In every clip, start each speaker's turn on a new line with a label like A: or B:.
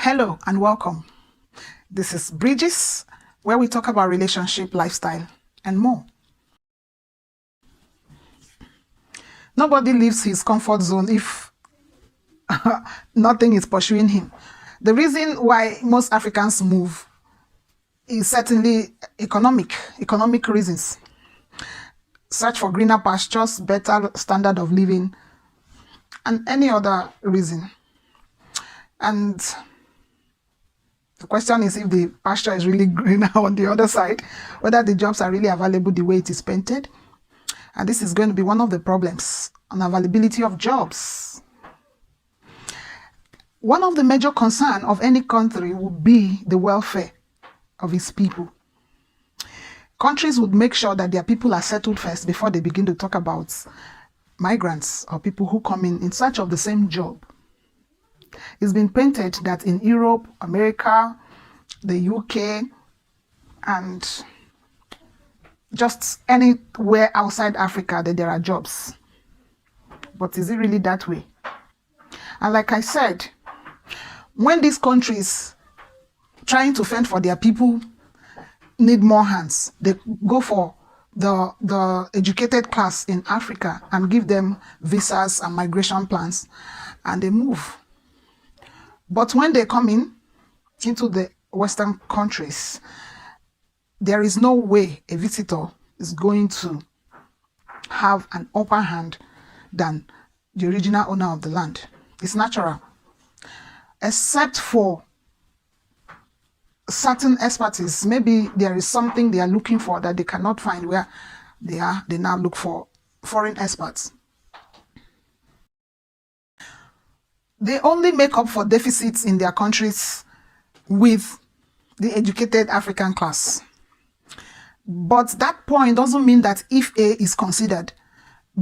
A: Hello and welcome. This is Bridges, where we talk about relationship, lifestyle, and more. Nobody leaves his comfort zone if nothing is pursuing him. The reason why most Africans move is certainly economic reasons. Search for greener pastures, better standard of living, and any other reason. And the question is if the pasture is really greener on the other side, whether the jobs are really available the way it is painted. And this is going to be one of the problems, unavailability of jobs. One of the major concerns of any country would be the welfare of its people. Countries would make sure that their people are settled first before they begin to talk about migrants or people who come in search of the same job. It's been painted that in Europe, America, the UK, and just anywhere outside Africa that there are jobs. But is it really that way? And like I said, when these countries trying to fend for their people need more hands, they go for the educated class in Africa and give them visas and migration plans, and they move. But when they come into the Western countries, there is no way a visitor is going to have an upper hand than the original owner of the land. It's natural. Except for certain expertise, maybe there is something they are looking for that they cannot find where they are. They now look for foreign experts. They only make up for deficits in their countries with the educated African class. But that point doesn't mean that if A is considered,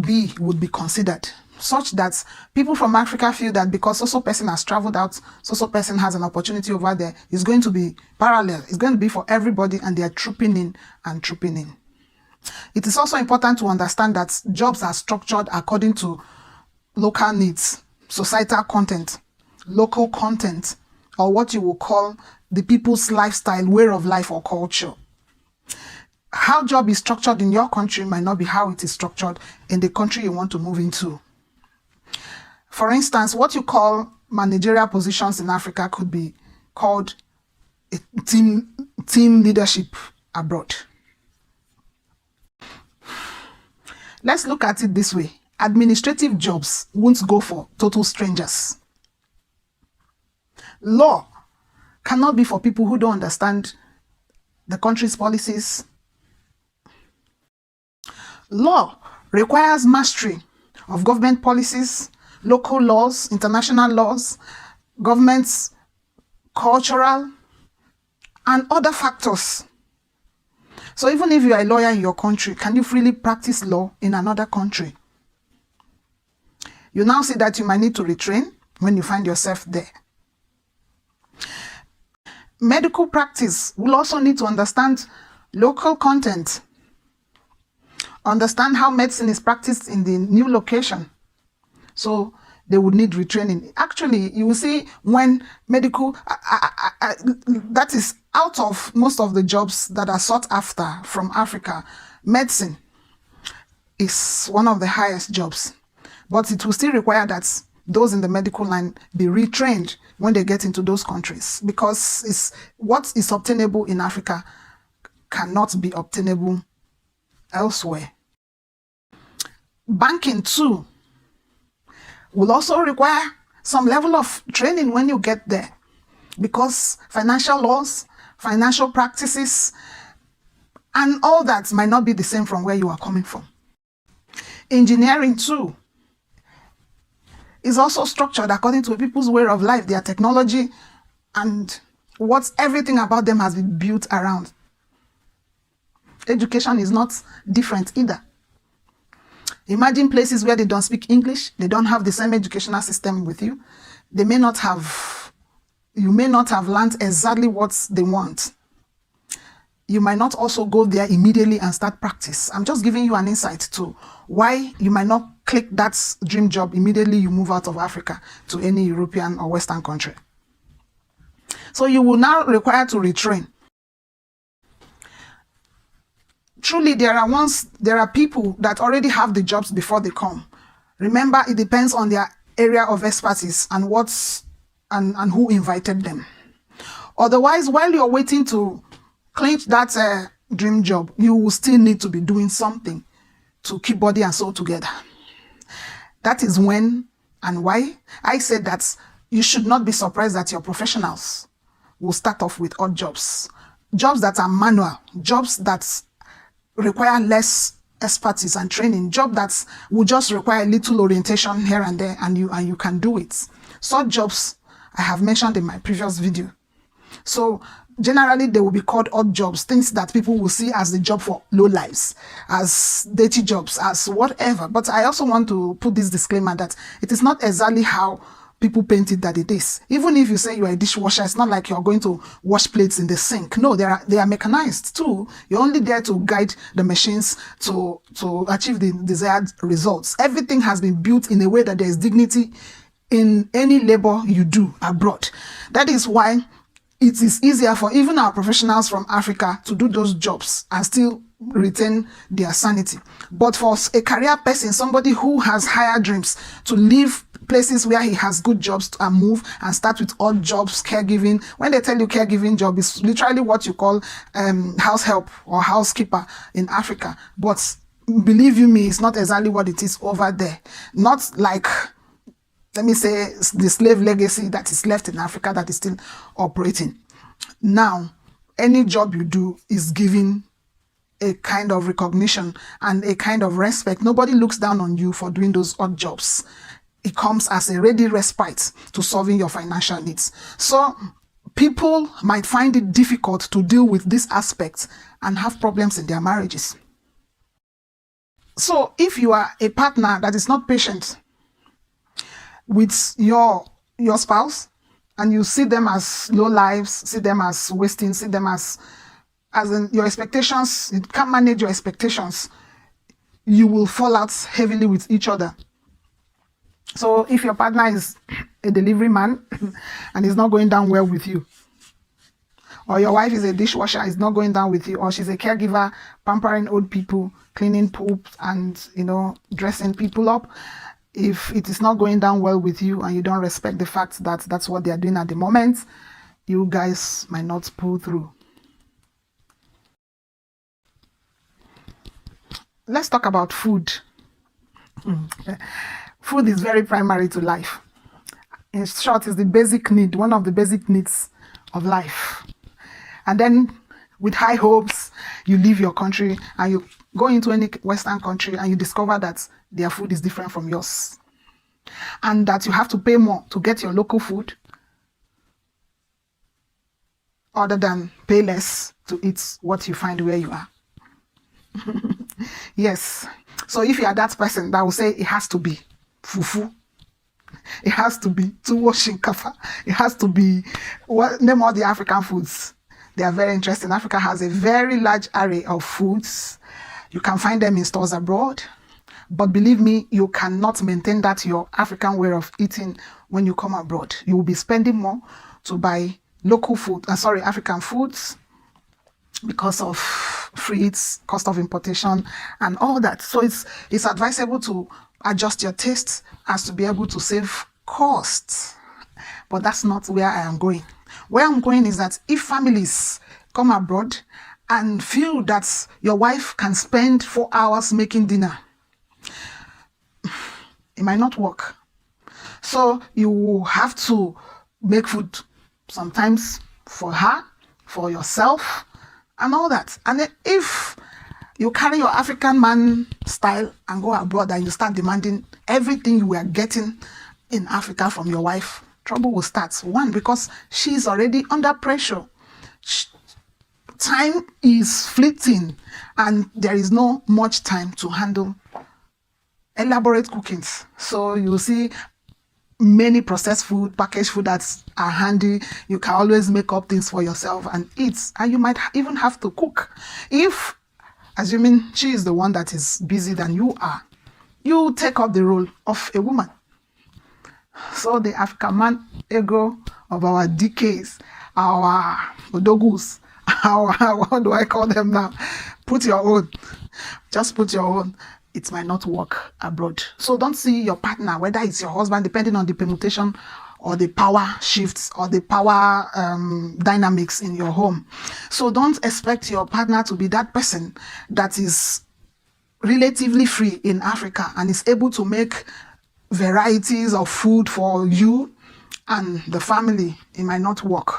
A: B would be considered, such that people from Africa feel that because so person has traveled out, so person has an opportunity over there, it's going to be parallel. It's going to be for everybody, and they are trooping in and trooping in. It is also important to understand that jobs are structured according to local needs, societal content, local content, or what you will call the people's lifestyle, way of life, or culture. How job is structured in your country might not be how it is structured in the country you want to move into. For instance, what you call managerial positions in Africa could be called a team leadership abroad. Let's look at it this way. Administrative jobs won't go for total strangers. Law cannot be for people who don't understand the country's policies. Law requires mastery of government policies, local laws, international laws, government's cultural, and other factors. So even if you are a lawyer in your country, can you freely practice law in another country? You now see that you might need to retrain when you find yourself there. Medical practice will also need to understand local content, understand how medicine is practiced in the new location. So they would need retraining. Actually, you will see when medical, that is out of most of the jobs that are sought after from Africa, medicine is one of the highest jobs. But it will still require that those in the medical line be retrained when they get into those countries, because what is obtainable in Africa cannot be obtainable elsewhere. Banking too will also require some level of training when you get there, because financial laws, financial practices, and all that might not be the same from where you are coming from. Engineering too is also structured according to people's way of life, their technology, and everything about them has been built around. Education is not different either. Imagine places where they don't speak English, they don't have the same educational system with you. You may not have learned exactly what they want. You might not also go there immediately and start practice. I'm just giving you an insight to why you might not click that dream job immediately you move out of Africa to any European or Western country. So you will now require to retrain. Truly, there are people that already have the jobs before they come. Remember, it depends on their area of expertise and and who invited them. Otherwise, while you're waiting to clinch that dream job, you will still need to be doing something to keep body and soul together. That is when and why I said that you should not be surprised that your professionals will start off with odd jobs. Jobs that are manual, jobs that require less expertise and training, job that will just require a little orientation here and there, and you can do it. Such jobs I have mentioned in my previous video. So generally they will be called odd jobs, things that people will see as the job for low lives, as dirty jobs, as whatever. But I also want to put this disclaimer that it is not exactly how people paint it that it is. Even if you say you are a dishwasher, it's not like you're going to wash plates in the sink. No, they are mechanized too. You're only there to guide the machines to achieve the desired results. Everything has been built in a way that there is dignity in any labor you do abroad. That is why it is easier for even our professionals from Africa to do those jobs and still retain their sanity. But for a career person, somebody who has higher dreams, to leave places where he has good jobs and move and start with odd jobs, caregiving. When they tell you caregiving job, is literally what you call house help or housekeeper in Africa. But believe you me, it's not exactly what it is over there. Not like, let me say, the slave legacy that is left in Africa that is still operating. Now, any job you do is giving a kind of recognition and a kind of respect. Nobody looks down on you for doing those odd jobs. It comes as a ready respite to solving your financial needs. So people might find it difficult to deal with this aspect and have problems in their marriages. So if you are a partner that is not patient with your spouse, and you see them as low lives, see them as wasting, see them as in your expectations, you can't manage your expectations, you will fall out heavily with each other. So if your partner is a delivery man and is not going down well with you, or your wife is a dishwasher, is not going down with you, or she's a caregiver, pampering old people, cleaning poop and, dressing people up, if it is not going down well with you and you don't respect the fact that that's what they are doing at the moment, you guys might not pull through. Let's talk about food. Food is very primary to life. In short, it's the basic need, one of the basic needs of life. And then with high hopes, you leave your country and you go into any Western country and you discover that their food is different from yours. And that you have to pay more to get your local food other than pay less to eat what you find where you are. Yes. So if you are that person that will say it has to be fufu, it has to be tuwo shinkafa, it has to be, name all the African foods. They are very interesting. Africa has a very large array of foods. You can find them in stores abroad. But believe me, you cannot maintain that your African way of eating when you come abroad. You will be spending more to buy local food, African foods, because of freights, cost of importation, and all that. So it's advisable to adjust your tastes as to be able to save costs. But that's not where I am going. Where I'm going is that if families come abroad and feel that your wife can spend 4 hours making dinner, it might not work. So you have to make food sometimes for her, for yourself, and all that. And then if you carry your African man style and go abroad and you start demanding everything you were getting in Africa from your wife, trouble will start. One, because she's already under pressure. Time is fleeting and there is no much time to handle elaborate cookings. So you see many processed food, packaged food that are handy. You can always make up things for yourself and eat. And you might even have to cook. If, assuming she is the one that is busy than you are, you take up the role of a woman. So the African man ego of our decades our odogus, our, what do I call them now? Put your own. Just put your own. It might not work abroad. So don't see your partner, whether it's your husband, depending on the permutation or the power shifts or the power dynamics in your home. So don't expect your partner to be that person that is relatively free in Africa and is able to make varieties of food for you and the family. It might not work.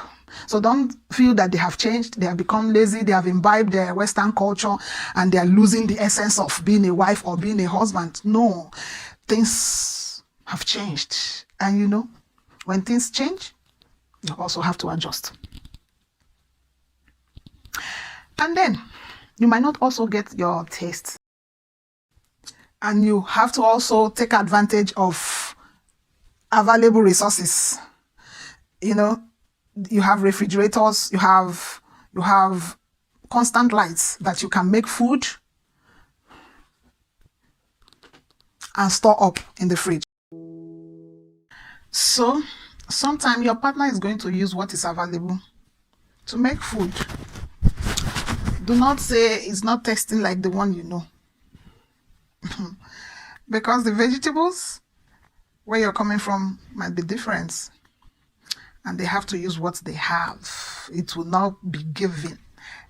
A: So don't feel that they have changed, they have become lazy, they have imbibed their Western culture and they are losing the essence of being a wife or being a husband. No, things have changed. And you know, when things change, you also have to adjust. And then you might not also get your taste. And you have to also take advantage of available resources. You know, you have refrigerators, you have constant lights that you can make food and store up in the fridge. So sometimes your partner is going to use what is available to make food. Do not say it's not tasting like the one you know. Because the vegetables where you're coming from might be different. And they have to use what they have. It will not be given.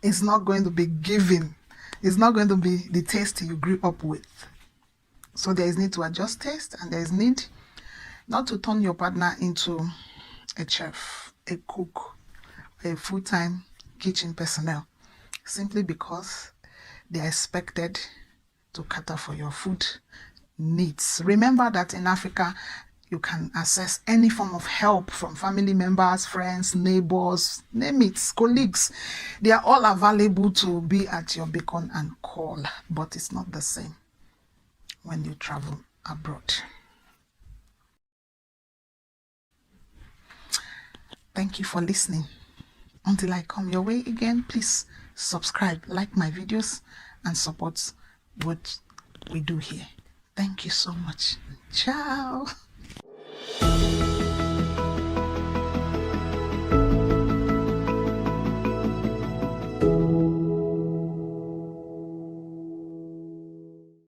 A: It's not going to be given. It's not going to be the taste you grew up with. So there is need to adjust taste, and there is need not to turn your partner into a chef, a cook, a full-time kitchen personnel, simply because they are expected to cater for your food needs. Remember that in Africa, you can access any form of help from family members, friends, neighbors, name it, colleagues. They are all available to be at your beck and call, but it's not the same when you travel abroad. Thank you for listening. Until I come your way again, please subscribe, like my videos, and support what we do here. Thank you so much. Ciao.